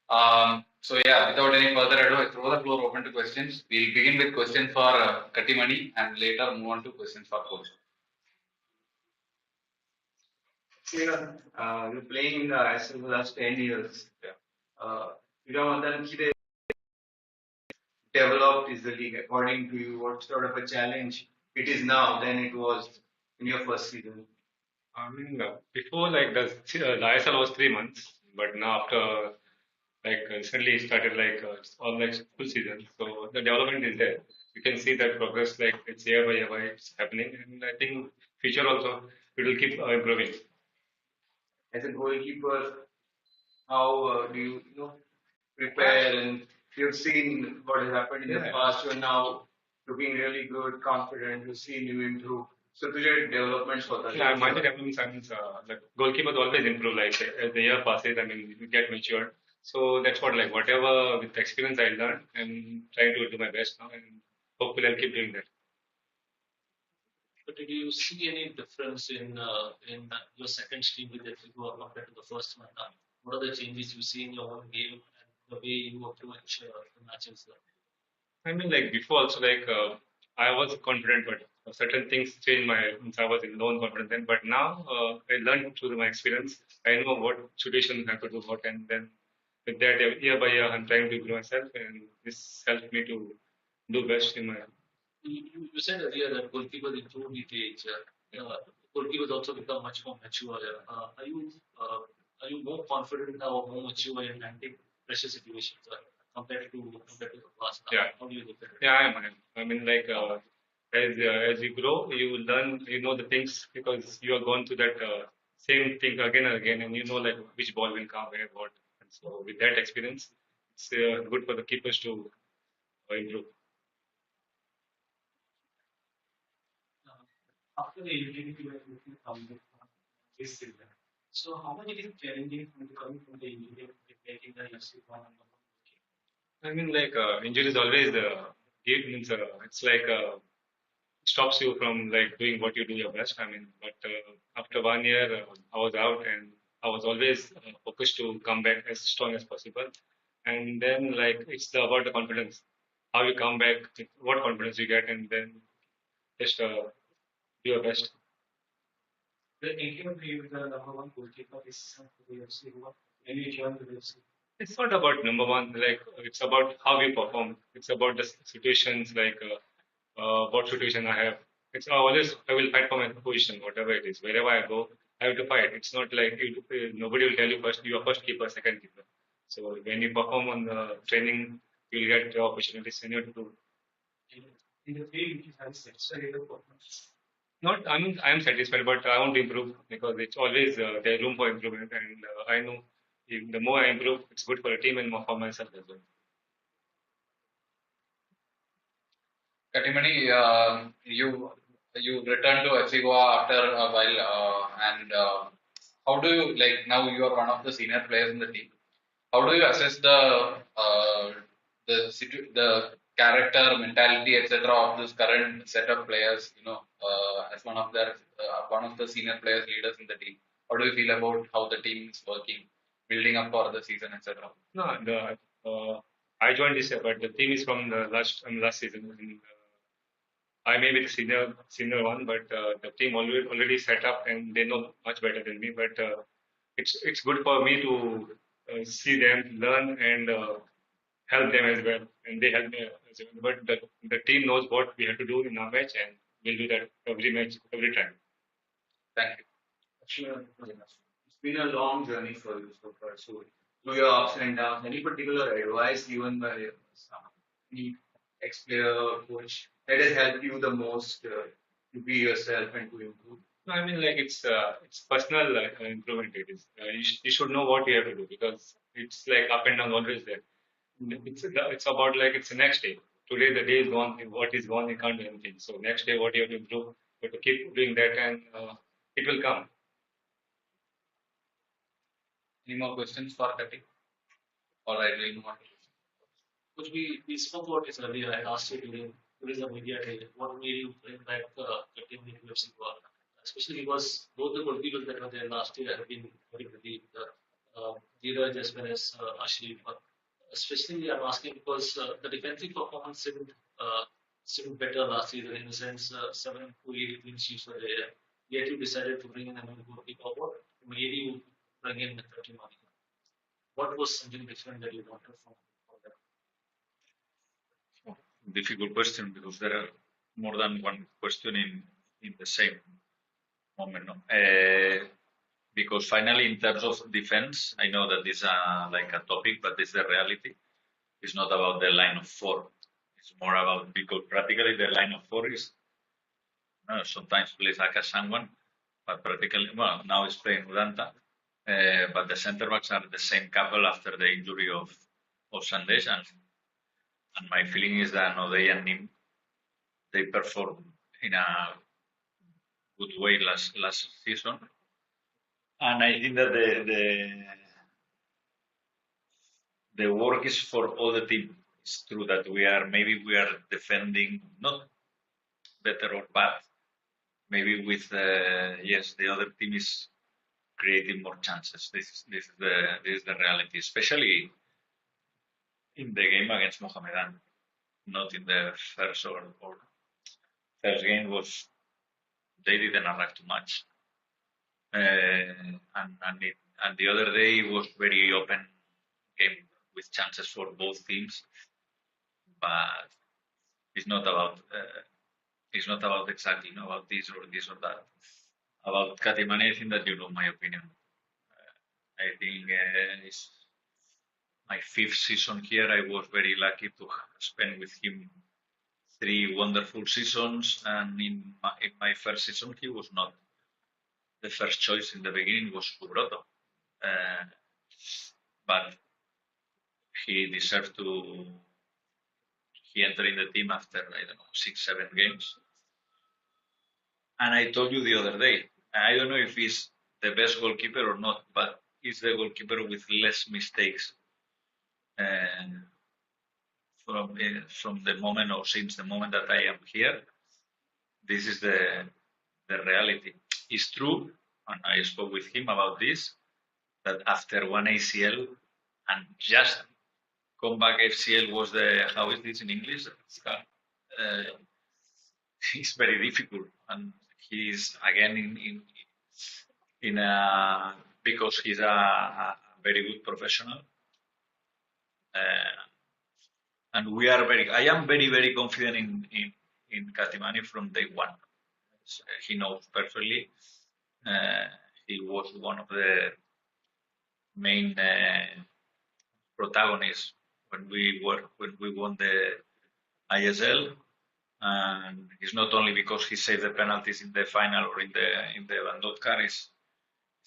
So yeah, without any further ado, I throw the floor open to questions. We'll begin with questions for Katimani and later move on to questions for coach. Yeah, you're playing in the ISL for the last 10 years. Yeah. Then developed is the league according to you? What sort of a challenge it is now than it was in your first season? I mean, before like the ISL was 3 months, but now after like recently it started like it's all like full season. So the development is there. You can see that progress like it's year by it's happening, and I think future also it will keep improving. As a goalkeeper, how do you prepare? And you've seen what has happened in the past. You're now looking really good, confident. You've seen you improve. So, तुझे developments होता है. Yeah, my developments, I mean, like goalkeepers always improve. Like as the year passes, I mean, you get matured. So that's what like whatever with experience I learned, I'm trying to do my best now, and hopefully I'll keep doing that. But did you see any difference in your second stream with the Figo compared to the first one? What are the changes you see in your own game and the way you approach the matches? I mean, like before also, like I was confident, but certain things changed my. Means I was in low confidence then, but now I learned through my experience. I know what situation I have to do what, and then with that, year by year, I'm trying to grow myself, and this helped me to do best in my. You said earlier that goalkeepers improve with age. Goalkeepers also become much more mature. Are you more confident now or more mature in handling pressure situations compared to the past? Yeah. How do you look at it? Yeah, I mean, like as you grow, you learn, you know the things because you are going through that same thing again and again, and you know like which ball will come where, what. And so with that experience, it's good for the keepers to improve. After the injury, you were looking to come back from this season. So how much it is challenging from coming from the injury and making the FC one and one? I mean, like injury is always means it's like stops you from like doing what you do your best. I mean, but after 1 year, I was out and I was always focused to come back as strong as possible. And then like it's about the confidence, how you come back, what confidence you get, and then just do your best. The Indian player, the number one goalkeeper is the FC. When you join the FC, It's not about number one, like it's about how we perform. It's about the situations, like what situation I have. It's always I will fight for my position, whatever it is. Wherever I go, I have to fight. It's not like nobody will tell you first you are first keeper, second keeper. So when you perform on the training, you'll get the opportunities and you have to do. in the field, which has satisfied the performance. Not, I mean, I am satisfied, but I want to improve because it's always there's room for improvement, and I know if the more I improve, it's good for the team and more for myself as well. Katimani, you returned to FC Goa after a while, and how do you like now you are one of the senior players in the team? How do you assess the character, mentality, etc. of this current set of players? You know, as one of the senior players, leaders in the team. How do you feel about how the team is working, building up for the season, etc.? No, I joined this year, but the team is from the last season. And, I may be the senior one, but the team already set up and they know much better than me. But it's good for me to see them learn and help them as well, and they help me as well. But the team knows what we have to do in our match, and we'll do that every match, every time. Thank you. Sure. It's been a long journey for you so far. So, through your ups and downs, any particular advice given by any ex-player or coach that has helped you the most to be yourself and to improve? No, I mean, like it's personal improvement. It is you should know what you have to do because it's like up and down always there. It's about like it's the next day. Today the day is gone. What is gone, you can't do anything. So next day, what you have to improve, you have to keep doing that, and it will come. Any more questions for Kati? All right, we'll move on. Which we spoke about this earlier. I asked you during the media day, what made you bring back the team into FC Goa? Especially because both the goalkeepers that were there last year have been very relieved. Dheeraj as well as Ashraf. Especially, I'm asking because the defensive performance seemed better last season in the sense 7 to 8 clean sheets were there. Yet you decided to bring in a new goalkeeper. What made you bring in 31? What was something different that you wanted from them? Difficult question because there are more than one question in the same moment. No? Because finally, in terms of defense, I know that this is like a topic, but it's the reality. It's not about the line of four. It's more about because practically the line of four is sometimes plays like a someone, but practically well now it's playing Udanta. But the center backs are the same couple after the injury of Sandesh, and my feeling is that Nodey and Nim they performed in a good way last season, and I think that the work is for all the team. It's true that we are defending not better or bad. Maybe with yes, the other team is creating more chances. This is the reality, especially in the game against Mohamedan. Not in the first or first game was they didn't arrive too much, and the other day was very open game with chances for both teams, but it's not about exactly about this or this or that. About Katimani, I think that you know my opinion. I think it's my fifth season here. I was very lucky to spend with him 3 wonderful seasons, and in my first season he was not the first choice in the beginning. Was Subroto, but he deserved to. He entered in the team after I don't know 6 7 games, and I told you the other day. I don't know if he's the best goalkeeper or not, but he's the goalkeeper with less mistakes from the moment or since the moment that I am here. This is the reality. It's true, and I spoke with him about this, that after one ACL and just comeback FCL was the, how is this in English? It's very difficult, and he's again in a because he's a very good professional, and we are very. I am very confident in Katimani from day one. He knows perfectly. He was one of the main protagonists when we won the ISL, and it's not only because he saved the penalties in the final or in the Bandot It's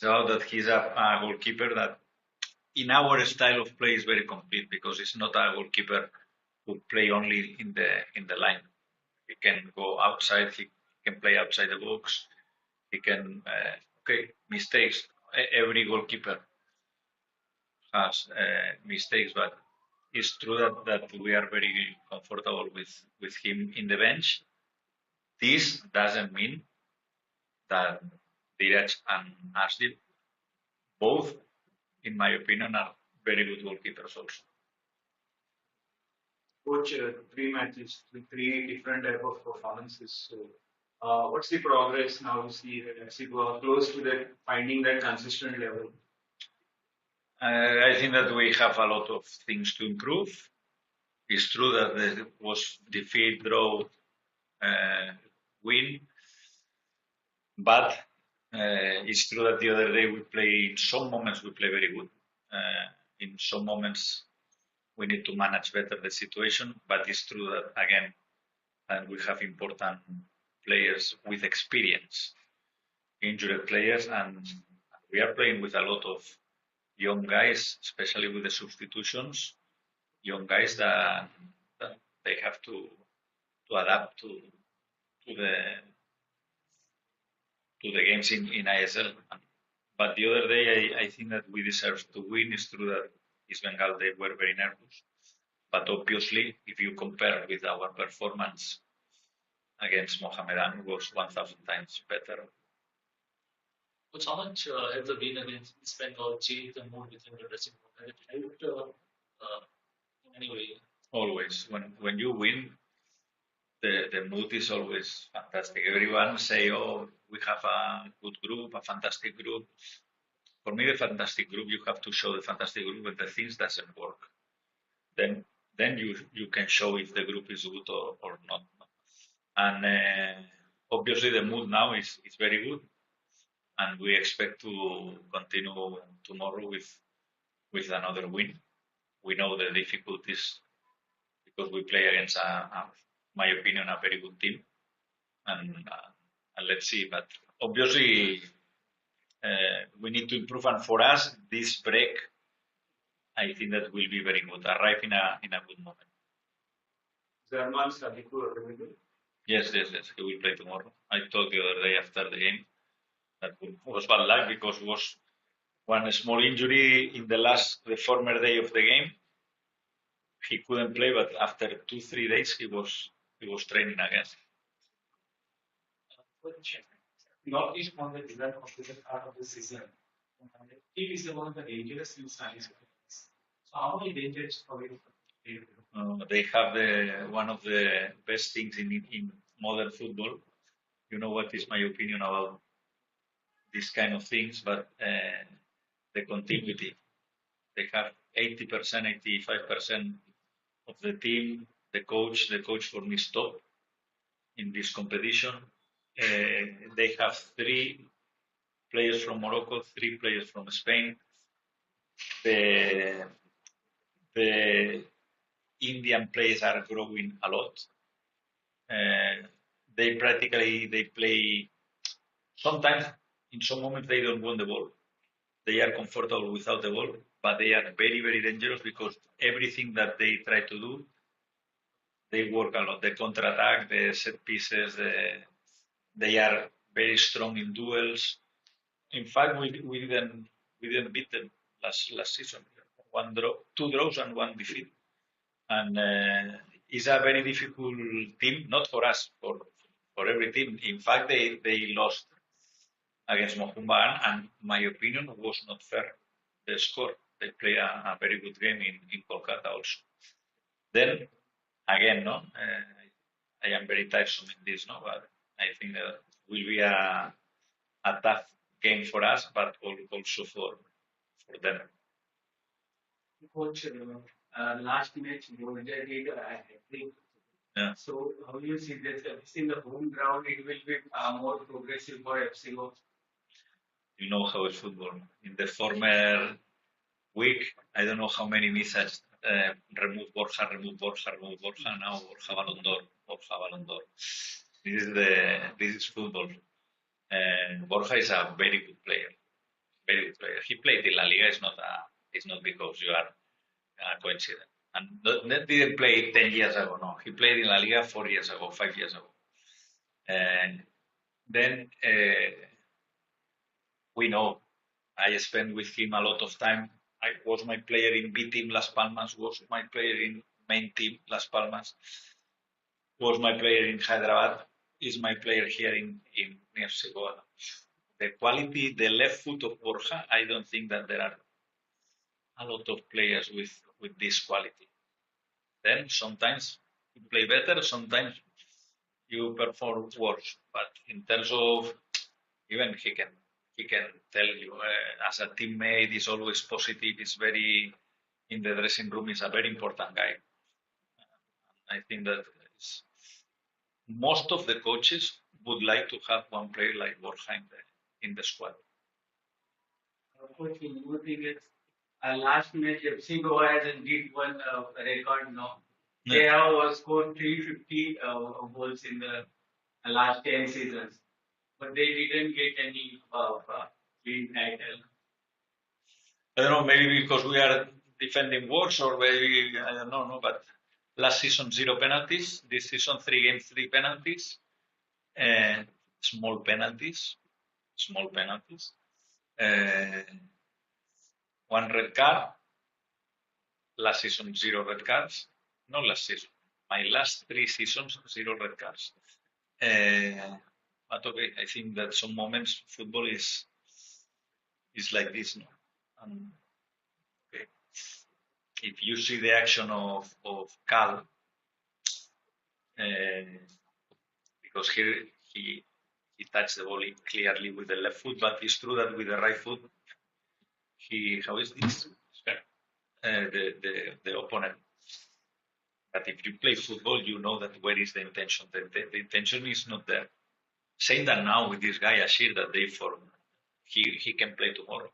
about that he's a goalkeeper that in our style of play is very complete because it's not a goalkeeper who play only in the line. He can go outside. He can play outside the box. He can mistakes. Every goalkeeper has mistakes, but it's true that we are very comfortable with him in the bench. This doesn't mean that Dheeraj and Ashdip, both, in my opinion, are very good goalkeepers also. Coach, 3 matches with 3 different type of performances. So, what's the progress now? You see that as you go close to that, finding that consistent level. I think that we have a lot of things to improve. It's true that there was defeat, draw, win, but it's true that the other day we play. In some moments we play very good. In some moments we need to manage better the situation. But it's true that again, and we have important players with experience, injured players, and we are playing with a lot of young guys, especially with the substitutions. Young guys that they have to adapt to the games in ISL. But the other day, I think that we deserve to win. It's true that East Bengal they were very nervous, but obviously, if you compare with our performance against Mohamedan, it was 1,000 times better. But how much has the win against East Bengal changed the mood within the dressing room? Has it helped in any way? Always, when you win, the mood is always fantastic. Everyone say, "Oh, we have a good group, a fantastic group." For me, the fantastic group, you have to show the fantastic group when the things doesn't work. Then you can show if the group is good or not. And obviously, the mood now is very good, and we expect to continue tomorrow with another win. We know the difficulties because we play against my opinion, a very good team, and let's see. But obviously, we need to improve, and for us, this break, I think that will be very good. Arrive in a good moment. German Sadiku available. Yes, yes, yes. He will play tomorrow. I told the other day after the game that was bad luck because was one small injury in the former day of the game. He couldn't play, but after 2 3 days he was training again. Northeast won the result of the start of the season. And the team is one of the dangerous in science. So how many dangers for it? They have one of the best things in modern football. You know what is my opinion about these kind of things, but the continuity. They have 80%, 85% of the team. The coach for me is top in this competition. They have 3 players from Morocco, 3 players from Spain. The Indian players are growing a lot. They play. Sometimes in some moments they don't want the ball. They are comfortable without the ball, but they are very very dangerous because everything that they try to do, they work a lot. The counter attack, the set pieces, they are very strong in duels. In fact, we didn't beat them last season. 1 draw, 2 draws, and 1 defeat. And it's a very difficult team, not for us, for every team. In fact, they lost against Mohumban, and my opinion was not fair. The score. They play a very good game in Kolkata also. Then again, no, I am very tiresome in this, no, but I think that will be a tough game for us, but also for them. Coach, last match, Georgia did a hat-trick. Yeah. So how do you see this? In the home ground, it will be more progressive for FC Goa. You know how it's football. In the former week, I don't know how many messages remove Borja, remove Borja, remove Borja. Now Borja Ballon d'Or, Borja Ballon d'Or. This is football. And Borja is a very good player, very good player. He played in La Liga. It's not because you are a coincidence. And didn't play 10 years ago. No, he played in La Liga 4 years ago, 5 years ago. And then we know I spent with him a lot of time. I was my player in B team Las Palmas, was my player in main team Las Palmas, was my player in Hyderabad, is my player here in FC Goa. The quality, the left foot of Borja, I don't think that there are a lot of players with this quality. Then sometimes you play better, sometimes you perform worse. But in terms of even he can tell you as a teammate is always positive. Is very in the dressing room. Is a very important guy. I think that most of the coaches would like to have one player like Borja in the squad. Coach, you think it's last match FC Goa has indeed one record now. They have scored 350 goals in the last 10 seasons, but they didn't get any win title. I don't know, maybe because we are defending worse, or maybe I don't know, no. But last season 0 penalties. This season 3 games 3 penalties. Small penalties. Small penalties. 1 red card. Last season 0 red cards. Not last season. My last 3 seasons 0 red cards. But okay, I think that some moments football is is like this. No? Okay. If you see the action of Cal, because here he touched the ball clearly with the left foot, but it's true that with the right foot, how is this? The opponent. But if you play football, you know that where is the intention. The intention is not there. Saying that now with this guy Ashir that they form, he can play tomorrow.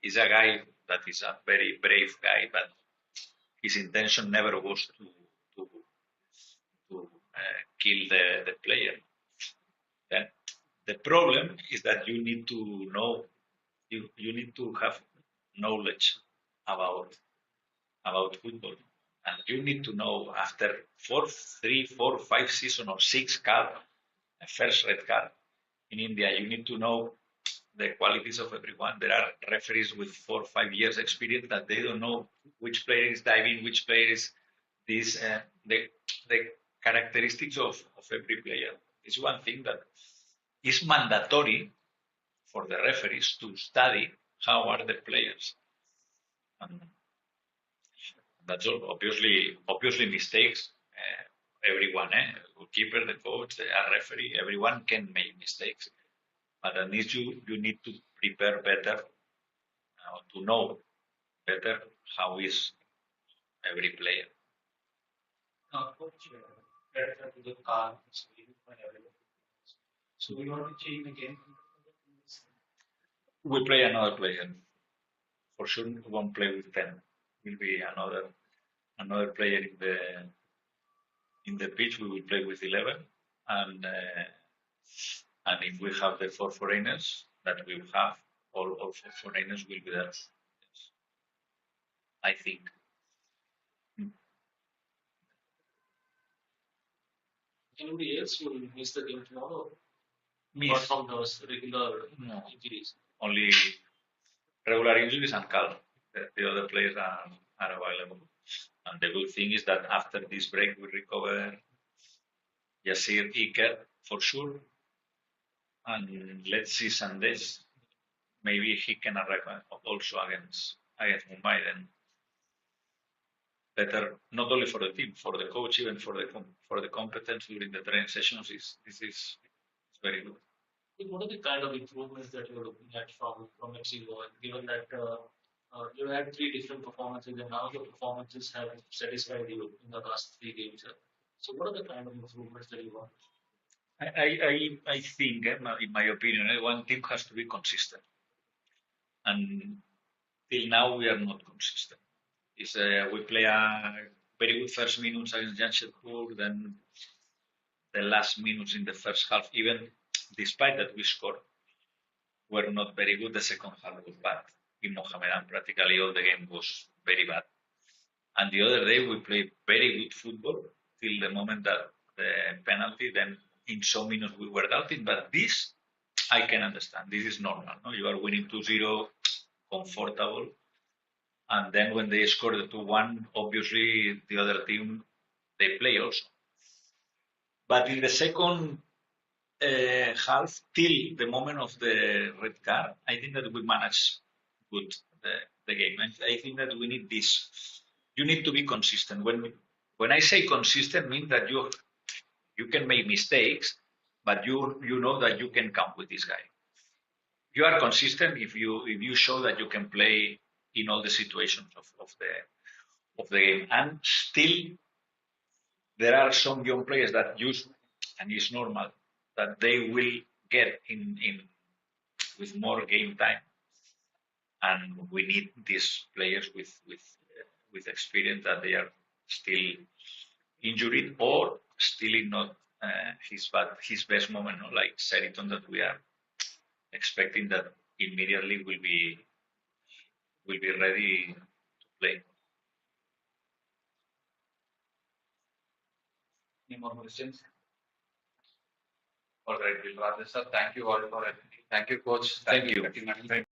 He's a guy that is a very brave guy, but his intention never was to kill the player. Then the problem is that you need to know, you need to have knowledge about football, and you need to know after 3, 4, 5 seasons or 6 card, first red card in India, you need to know the qualities of everyone. There are referees with 4 or 5 years experience that they don't know which player is diving, which player is this, the characteristics of every player. Is one thing that is mandatory for the referees to study how are the players. And that's all. Obviously mistakes. Everyone, goalkeeper, the coach, the referee, everyone can make mistakes. But at least you need to prepare better, to know better how is every player. Coach, better to the car. So we want to change again. We play another player. For sure, we won't play with 10. Will be another player in the pitch. We will play with 11, and if we have the 4 foreigners that we have, all 4 foreigners will be there. Yes. I think. Anybody else will miss the game tomorrow? Miss. Apart from those regular No. injuries. Only regular injuries and Cal. The other players are available. And the good thing is that after this break, we recover Yasir Iker for sure. And let's see Sundays. Maybe he can arrive also against Mumbai. Then better, not only for the team, for the coach, even for the competence during the training sessions. This is very good. What are the kind of improvements that you're looking at from FC Goa, given that you had 3 different performances and now the performances have satisfied you in the last 3 games? So what are the kind of improvements that you want? I think, in my opinion, one team has to be consistent. And till now, we are not consistent. We play a very good first minutes against Jamshedpur, then the last minutes in the first half, even despite that we scored, were not very good. The second half was bad. In Mohammedan, practically all the game was very bad. And the other day, we played very good football till the moment that the penalty, then in some minutes we were doubting, but this I can understand. This is normal. No? You are winning 2-0, comfortable. And then when they score the 2-1, obviously the other team, they play also. But in the second half, till the moment of the red card, I think that we managed good the game. I think that we need this. You need to be consistent. When I say consistent, means that you can make mistakes, but you know that you can count with this guy. You are consistent if you show that you can play in all the situations of the game. And still, there are some young players that use, and it's normal that they will get in with more game time, and we need these players with experience that they are still injured or still in not his best moment, no? Like Seriton, that we are expecting that immediately will be ready to play. Any more questions? All right, we'll wrap this up. Thank you all for attending. Thank you, coach. Thank you. Pratima.